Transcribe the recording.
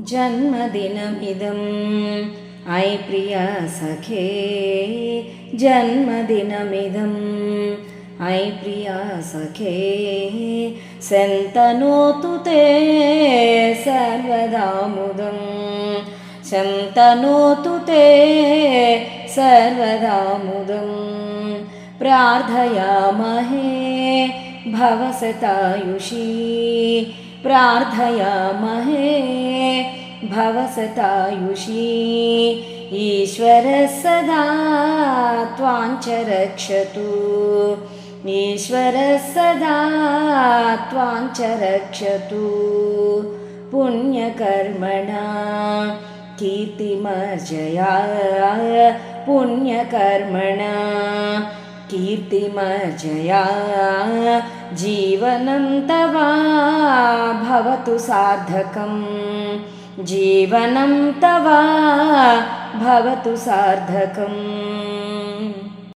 जन्मदिनमिदम् I प्रिया सखे जन्मदिनमिदम् I प्रिया सखे सन्तनोतु ते सर्वदा मुदम् सन्तनोतु ते सर्वदा मुदम् प्रार्थयामहे भवसतायुषी प्रार्थयामहे भवसतायुषी ईश्वरः सदा त्वाञ्च रक्षतु ईश्वरः सदा त्वाञ्च रक्षतु पुण्यकर्मणा कीर्तिमर्जया पुण्यकर्मणा कीर्तिमर्जया जीवनं तव भवतु सार्थकम् जीवनं तव भवतु सार्थकम्।